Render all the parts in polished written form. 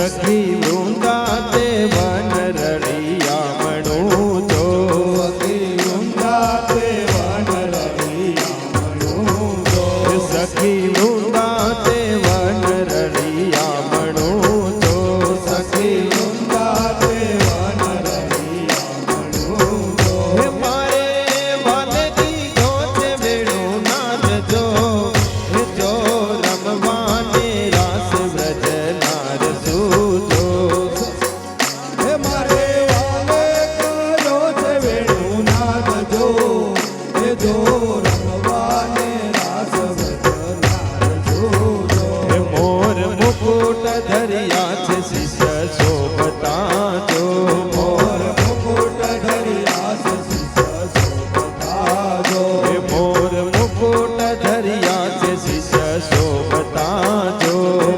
સખી વૃંદા તે વન રળિયામણું જો સખી વૃંદા તે વન રળિયામણું જો સખી વૃંદા તે વન રળિયામણું જો સખી વૃંદા તે વન રળિયામણું જો હે મારે વાલજી જો છે વેણું નાદ જો હે જો રમવાને રાસ વ્રજનાર સૂજો હે મારે વાલે કયો છે વેણું નાદ જો હે જો રમવાને રાસ વ્રજનાર જોજો હે મોર મુકુટ ધર્યા છે શિષ્ય શોભતા જો મોર મુકુટ ધર્યા છે શિષ્ય શોભતા જો હે મોર મુકુટ ધર્યા છે શિષ્ય શોભતા જો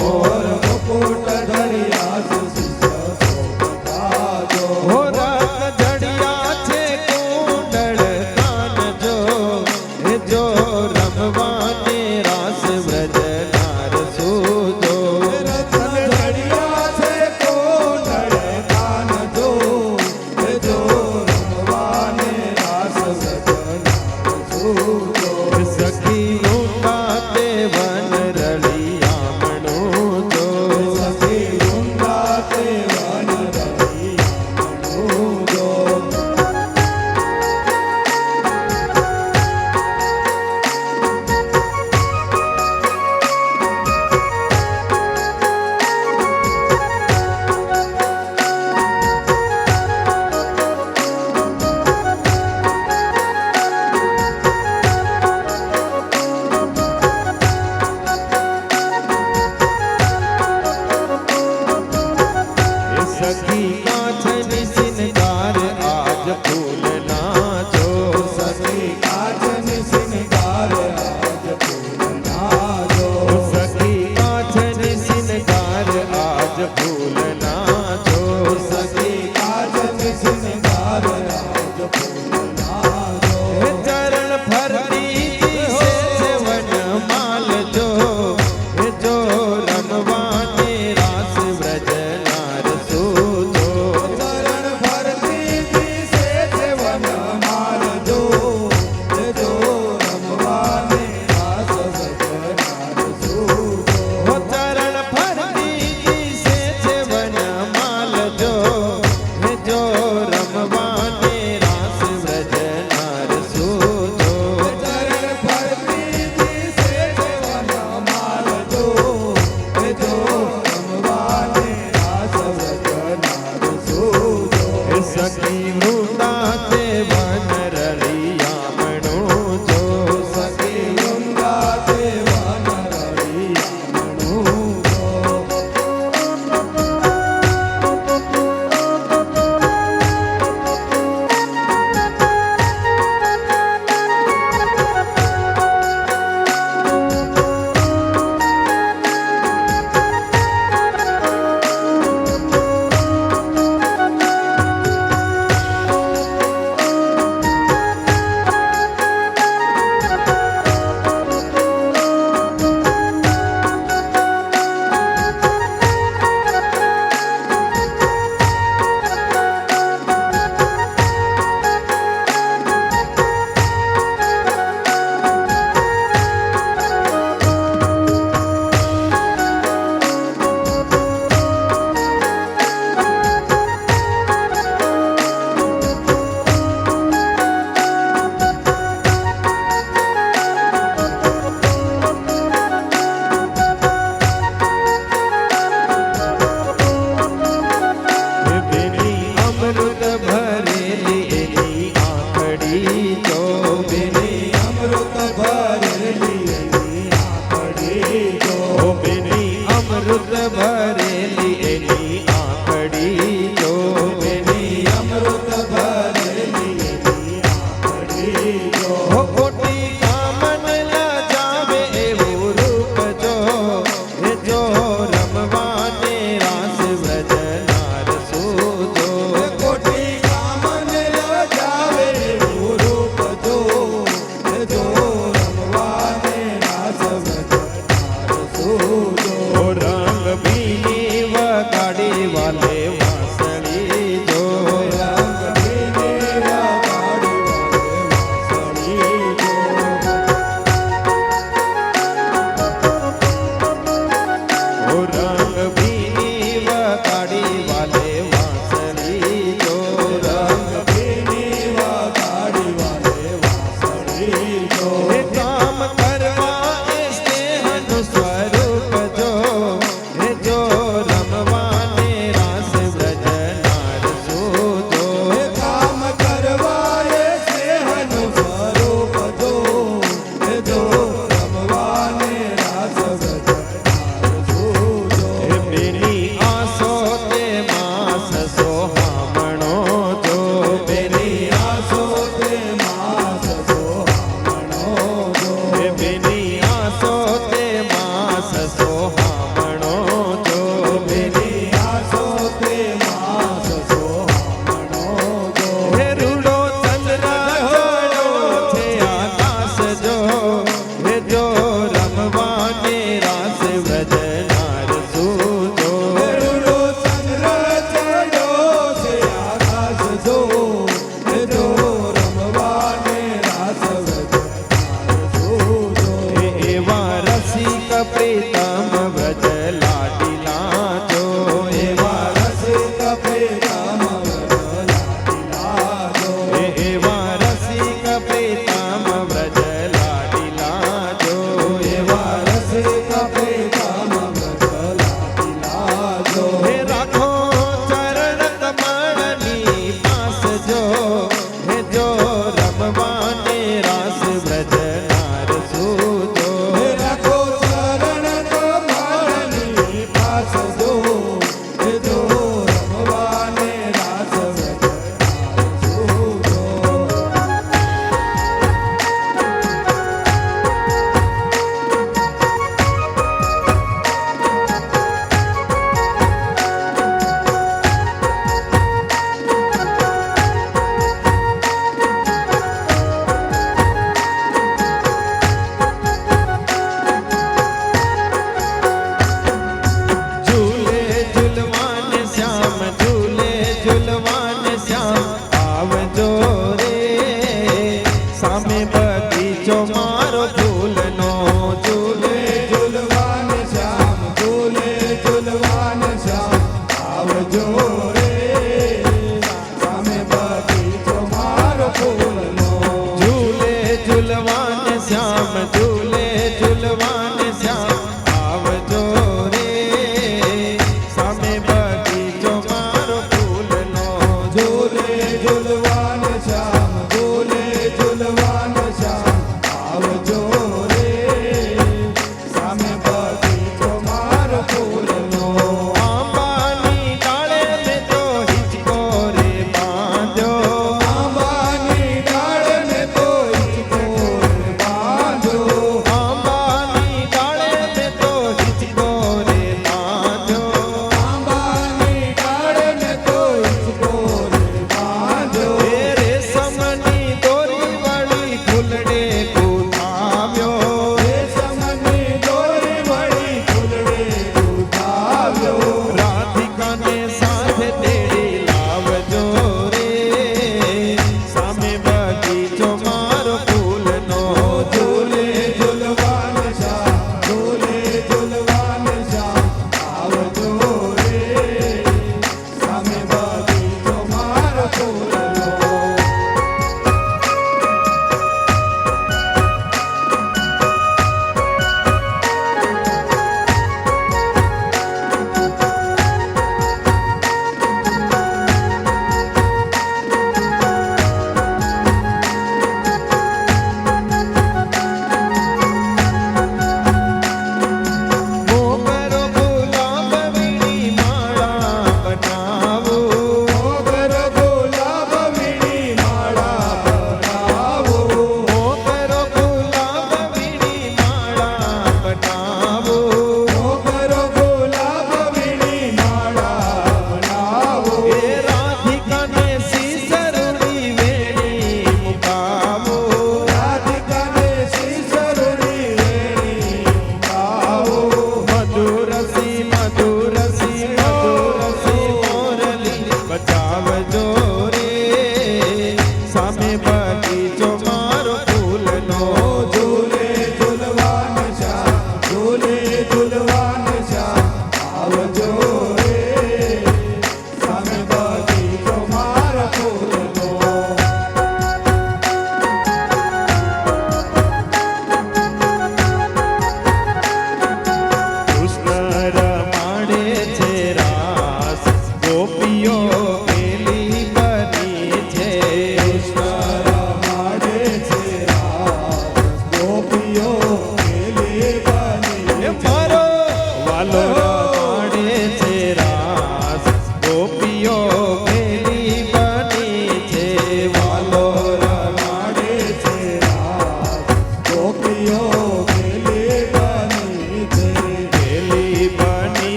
મોર મુકુટ ધર્યા છે શિષ્ય શોભતા જો હો રત્ન જડિયા છે કુંડળ કાન જો હે જો રમવાને રાસ વ્રજનાર સૂજો રત્ન જડિયા છે કોંડળ કાન જો હે જો રમવાને રાસ વ્રજનાર સૂજો સખી વૃંદા તે વન રળિયામણું જો સખી વૃંદા તે વન રળિયામણું જો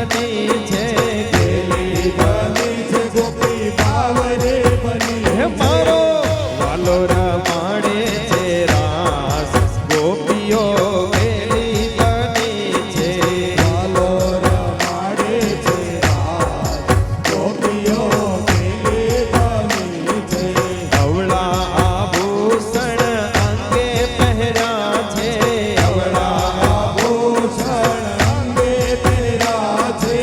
બની છે કેલી બની છે ગોપી બાવરે બની હે મારો વાલો રમાડે છે રાસ ગોપીઓ કેલી બની છે વાલો રમાડે છે રાસ ગોપીઓ કેલી બની છે અવળા આભૂષણ અંગે પહેર્યા છે અવળા આભૂષણ અંગે પહેર્યા છે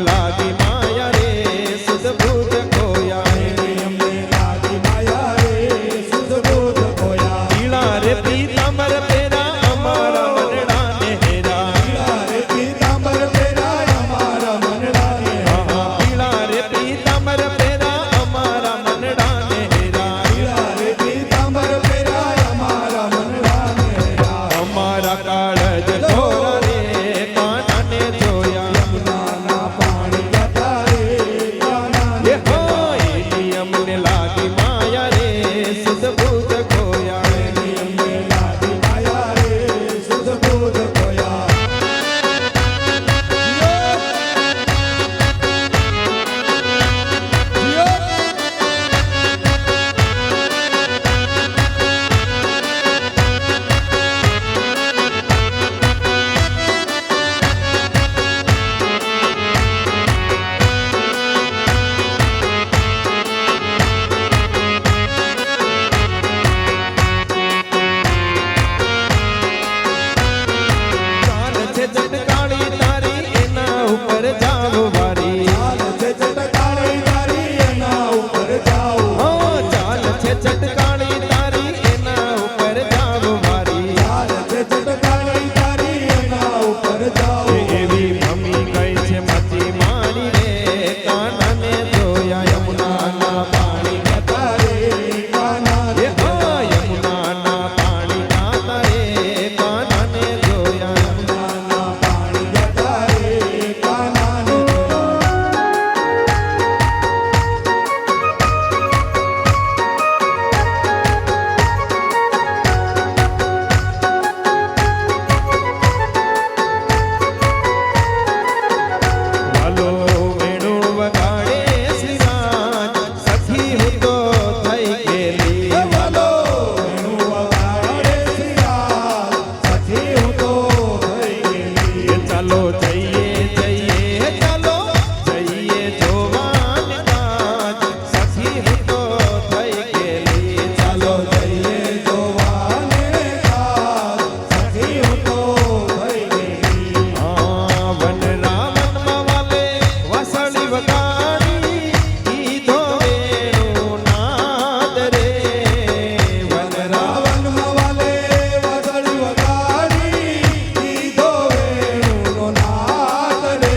લાગી માયા રે સુધ બુધ ખોયા એની અમને લાગી માયા રે સુધ બુધ ખોયા. પીળા રે પીતાંબર પેરા અમારા મનડાને હેરા પીળા રે પીતાંબર પહેરાય અમારા મનડાને હેરા. પીળા રે પીતાંબર પેરા અમારા મનડાને હેરા પીળા રે પીતાંબર પહેરાય અમારા મનડાને હેરા. અમારા કાળજ ધોરા રે કાનાને જોયા યમુનાના પાણી જતા રે કાનાને એ હોય એની અમને લાગી માયા રે સુધ બુધ ખોયા એની અમને લાગી માયા રે સુધ બુધ ખોયા. ચાલ છે ચટકાળી તારી એના ઉપર જાવ વારી ચાલ છે ચટકાળી તારી એના ઉપર જાઉં. હો ચાલ છે ચટકાળી તારી એના ઉપર જાવ વારી ચાલ છે ચટકાળી તારી એના ઉપર જાઉં. એવી મમ્મી ગઈ છે મચી મારી રે કાનાને જોયા યમુનાના પાણી જતા રે કાનાને એ હા યમુનાના પાણી ગાતા રે કાનાને જોયા યમુનાના પાણી જતા રે કાનાને વાલો વેણુ વગાડે શ્રીરાજ સખી હું તો થઈ ગયેલી વાલો વેણુ વગાડે શ્રીરાજ સખી હું તો થઈ ગયેલી. એ ચાલો જઈએ જઈએ ચાલો જઈએ જોવાન નાચ સખી હું તો થઈ ગયેલી ચાલો જઈએ જોવાને કાજ સખી હું તો થઈ ગયેલી. વન રાવણ વાલે વસળી વગાડી કીધો વેણુ નાદ રે વન રાવણમાં વાલે વાદળી વગાડી કીધો વેણુનો નાદ રે.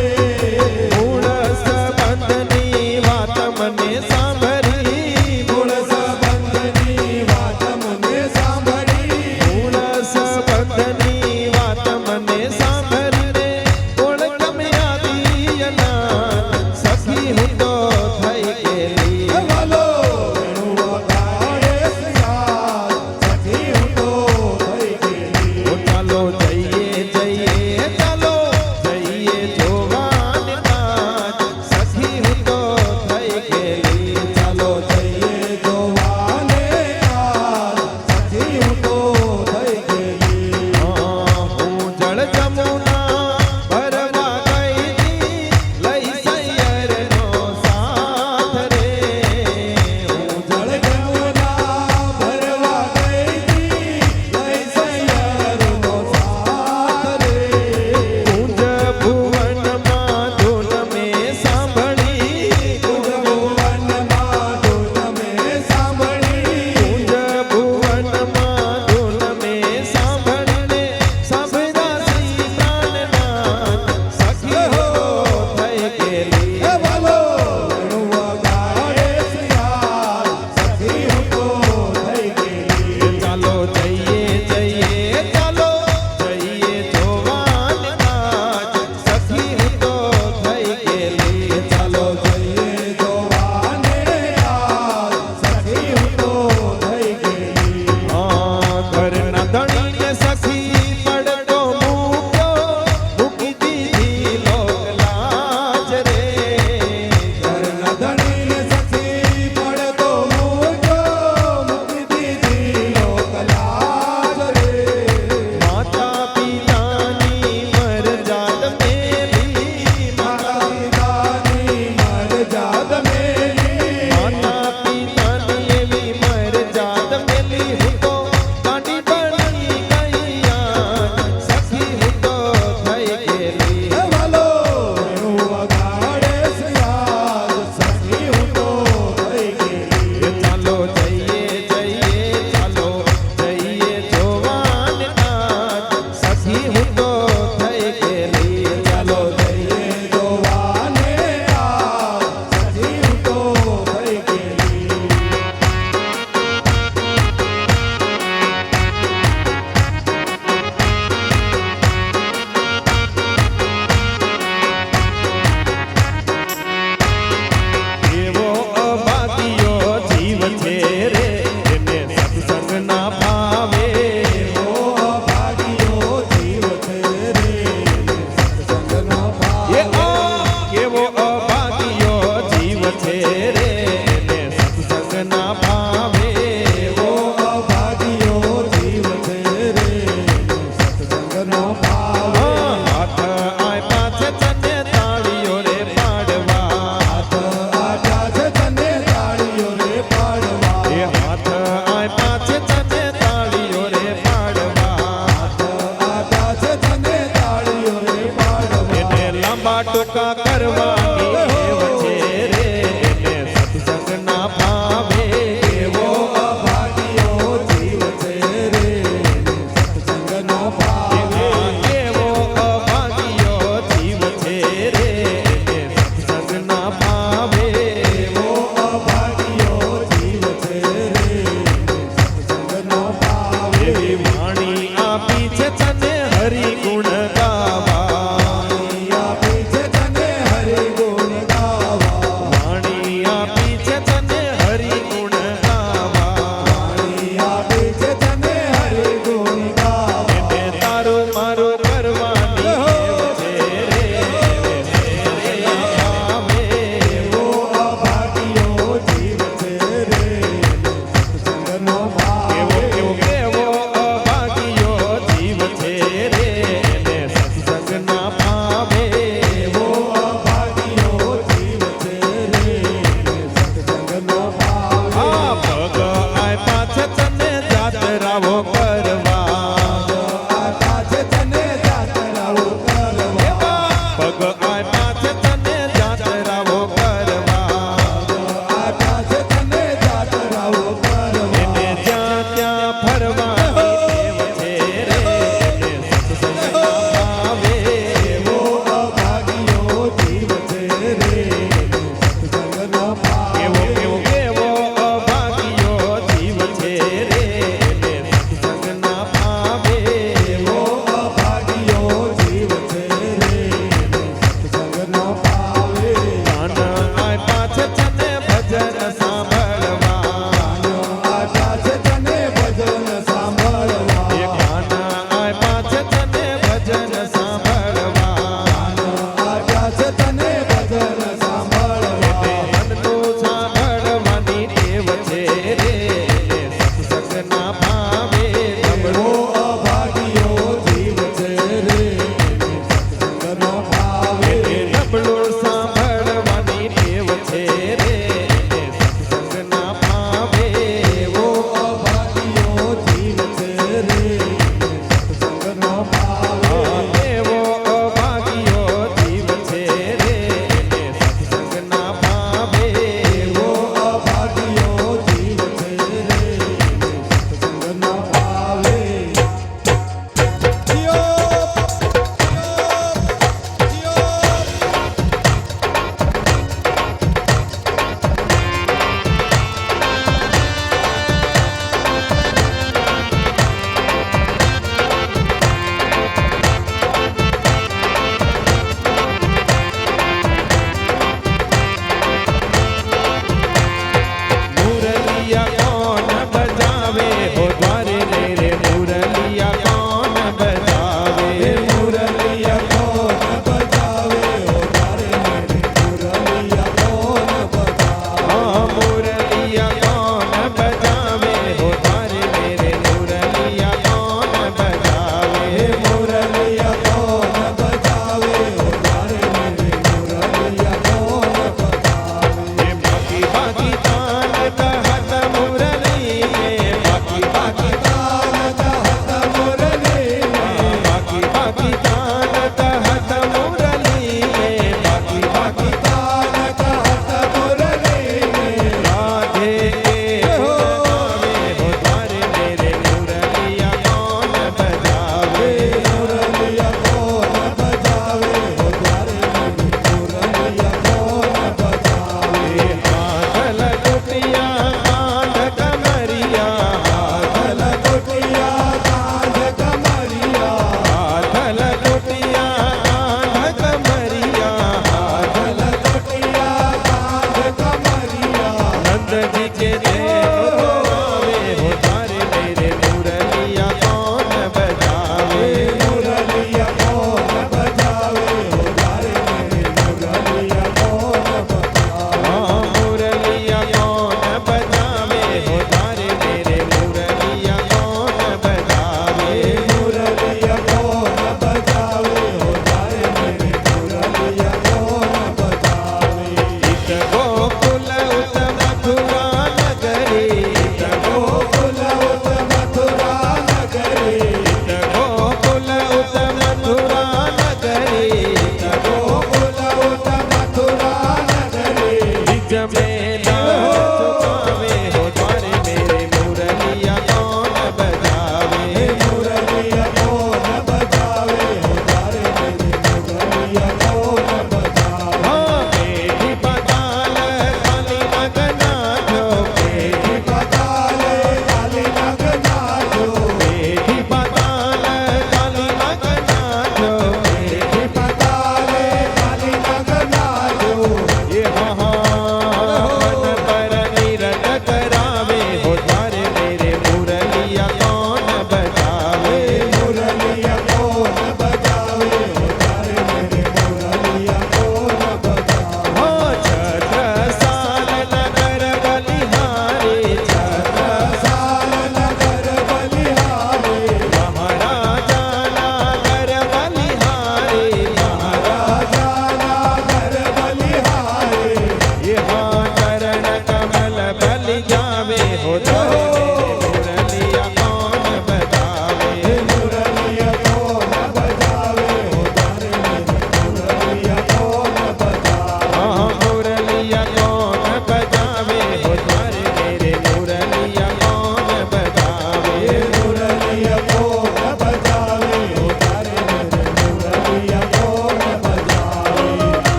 મૂળ સંબંધની વાત મને સાંભળી મૂળ સંબંધની વાત મને સાંભળી. મૂળ સંબંધની વાત મને સાંભળી રે ઓળખ મેં આદિ અનાથ સખી હું તો થઈ ગયેલી વાલો વેણુ વગાડે શ્રીરાજ સખી હું તો થઈ ગયેલી. ઓ ચાલો જઈએ જઈએ ચાલો જઈએ જોવાન નાચ સખી હું તો થઈ ગયેલી ચાલો જઈએ જોવાને કાજ સખી હું તો થઈ ગયેલી. હું જળ જમુના ભરવા ગઈ લઈ સૈયરનો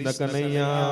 કૃષ્ણ કનૈયા